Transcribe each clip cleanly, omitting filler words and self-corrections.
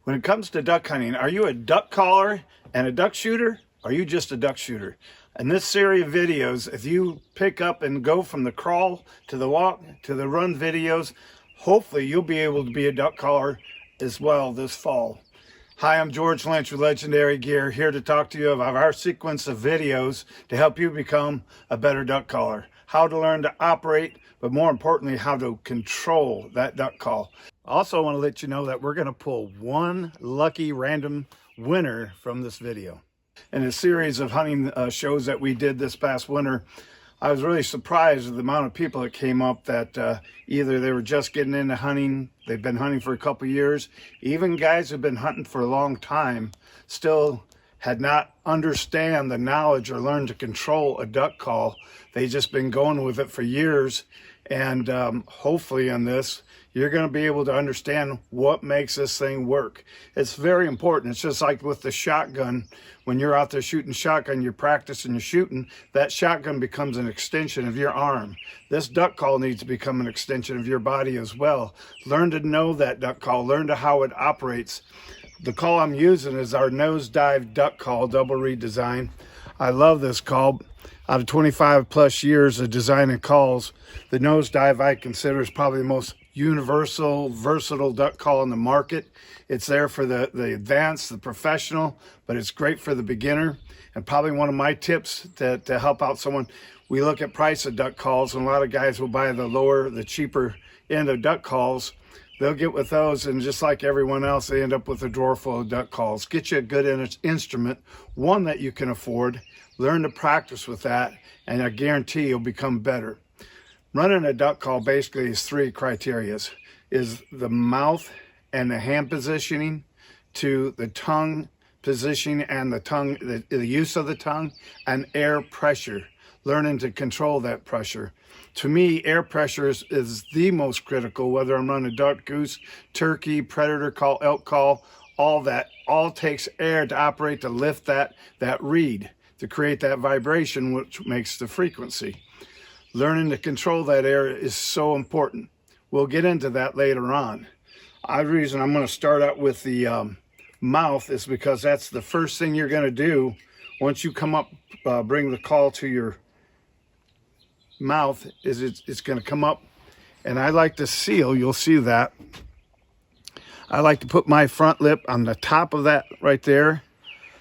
When it comes to duck hunting, are you a duck caller and a duck shooter? Or are you just a duck shooter? In this series of videos, if you pick up and go from the crawl to the walk to the run videos, hopefully you'll be able to be a duck caller as well this fall. Hi, I'm George Lynch with Legendary Gear, here to talk to you about our sequence of videos to help you become a better duck caller. How to learn to operate, but more importantly, how to control that duck call. Also, I want to let you know that we're going to pull one lucky random winner from this video. In a series of hunting shows that we did this past winter, I was really surprised at the amount of people that came up that either they were just getting into hunting, they've been hunting for a couple years, even guys who've been hunting for a long time still had not understand the knowledge or learned to control a duck call. They just been going with it for years, and hopefully in this you're going to be able to understand what makes this thing work. It's very important. It's just like with the shotgun. When you're out there shooting shotgun, you're practicing, you're shooting, that shotgun becomes an extension of your arm. This duck call needs to become an extension of your body as well. Learn to know that duck call, learn to how it operates. The call I'm using is our nosedive duck call, double redesign. I love this call. Out of 25 plus years of designing calls, the nosedive I consider is probably the most universal, versatile duck call in the market. It's there for the advanced, the professional, but it's great for the beginner. And probably one of my tips to help out someone, we look at price of duck calls, and a lot of guys will buy the lower, the cheaper end of duck calls. They'll get with those, and just like everyone else, they end up with a drawer full of duck calls. Get you a good instrument, one that you can afford. Learn to practice with that, and I guarantee you'll become better. Running a duck call basically is three criteria: is the mouth and the hand positioning, to the tongue positioning and the tongue, the use of the tongue, and air pressure. Learning to control that pressure. To me, air pressure is the most critical, whether I'm running duck, goose, turkey, predator call, elk call, all that. All takes air to operate, to lift that reed, to create that vibration, which makes the frequency. Learning to control that air is so important. We'll get into that later on. The reason I'm going to start out with the mouth is because that's the first thing you're going to do once you come up, bring the call to your mouth, is it's going to come up, and I like to seal, you'll see that. I like to put my front lip on the top of that right there,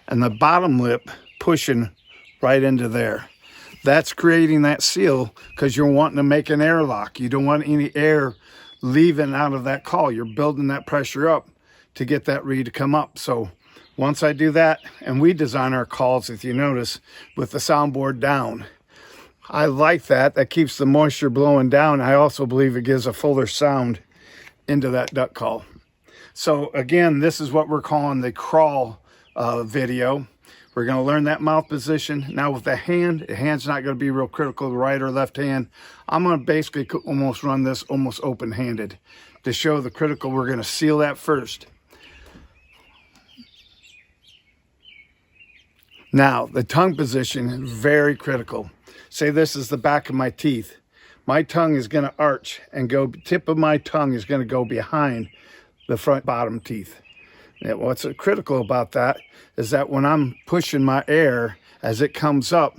and the bottom lip pushing right into there. That's creating that seal because you're wanting to make an airlock. You don't want any air leaving out of that call. You're building that pressure up to get that reed to come up. So once I do that, and we design our calls, if you notice, with the soundboard down. I like that. That keeps the moisture blowing down. I also believe it gives a fuller sound into that duck call. So again, this is what we're calling the crawl video. We're going to learn that mouth position. Now with the hand's not going to be real critical, the right or left hand. I'm going to basically almost run this almost open-handed to show the critical. We're going to seal that first. Now, the tongue position is very critical. Say this is the back of my teeth. My tongue is going to arch and go, tip of my tongue is going to go behind the front bottom teeth. And what's critical about that is that when I'm pushing my air as it comes up,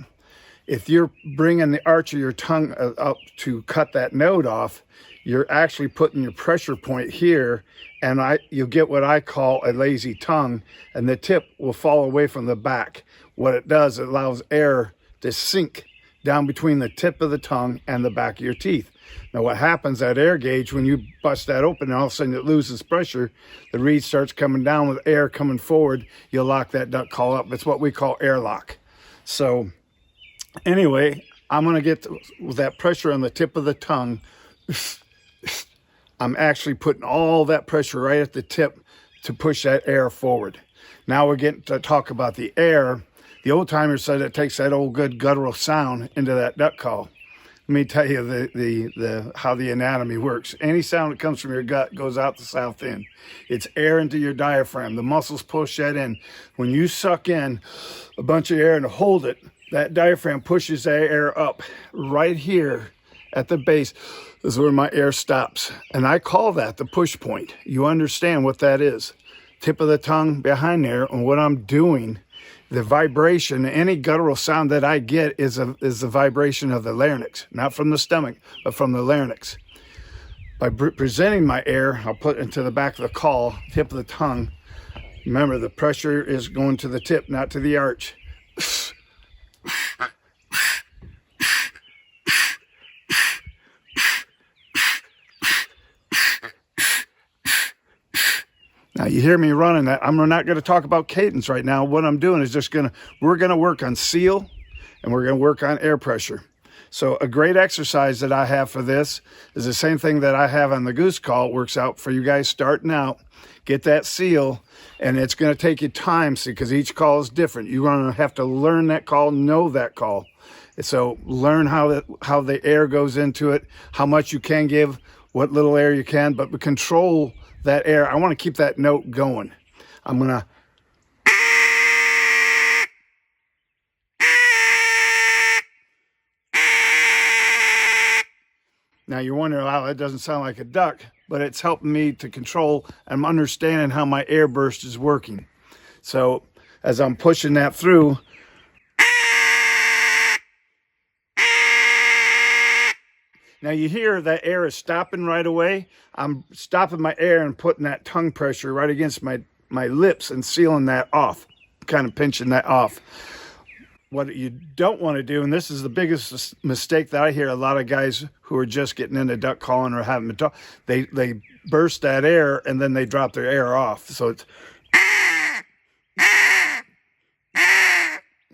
if you're bringing the arch of your tongue up to cut that note off, you're actually putting your pressure point here, and you'll get what I call a lazy tongue, and the tip will fall away from the back. What it does, it allows air to sink down between the tip of the tongue and the back of your teeth. Now what happens, that air gauge, when you bust that open and all of a sudden it loses pressure, the reed starts coming down with air coming forward, you'll lock that duck call up. It's what we call airlock. So anyway, I'm going to get with that pressure on the tip of the tongue. I'm actually putting all that pressure right at the tip to push that air forward. Now we're getting to talk about the air. The old timer said it takes that old good guttural sound into that duck call. Let me tell you how the anatomy works. Any sound that comes from your gut goes out the south end. It's air into your diaphragm. The muscles push that in. When you suck in a bunch of air and hold it, that diaphragm pushes that air up. Right here at the base is where my air stops. And I call that the push point. You understand what that is. tip of the tongue behind there. And what I'm doing, the vibration, any guttural sound that I get is the vibration of the larynx, not from the stomach, but from the larynx. By presenting my air, I'll put it into the back of the call, tip of the tongue. Remember, the pressure is going to the tip, not to the arch. Now you hear me running that. I'm not going to talk about cadence right now. What I'm doing is we're going to work on seal, and we're going to work on air pressure. So a great exercise that I have for this is the same thing that I have on the goose call. It works out for you guys starting out. Get that seal, and it's going to take you time, see, because each call is different. You're going to have to learn that call, know that call. So learn how the air goes into it, how much you can give, what little air you can, but control that air. I want to keep that note going. I'm going to Now you're wondering, wow, that doesn't sound like a duck, but it's helping me to control. I'm understanding how my air burst is working. So as I'm pushing that through, now you hear that air is stopping right away. I'm stopping my air and putting that tongue pressure right against my lips and sealing that off, kind of pinching that off. What you don't want to do, and this is the biggest mistake that I hear a lot of guys who are just getting into duck calling or haven't been taught, they burst that air and then they drop their air off. So it's,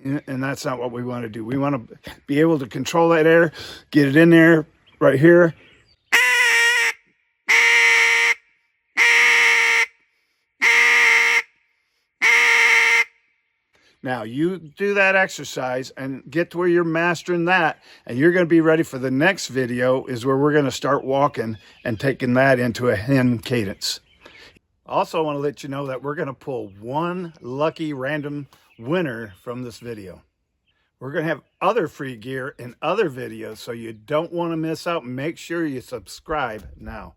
and that's not what we want to do. We want to be able to control that air, get it in there right here. Now, you do that exercise and get to where you're mastering that, and you're going to be ready for the next video is where we're going to start walking and taking that into a hen cadence. Also, I want to let you know that we're going to pull one lucky random winner from this video. We're going to have other free gear in other videos, so you don't want to miss out. Make sure you subscribe now.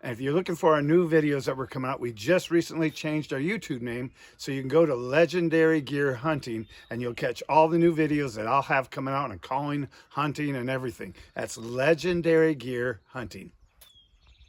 And if you're looking for our new videos that were coming out, we just recently changed our YouTube name, so you can go to Legendary Gear Hunting and you'll catch all the new videos that I'll have coming out on calling, hunting, and everything. That's Legendary Gear Hunting.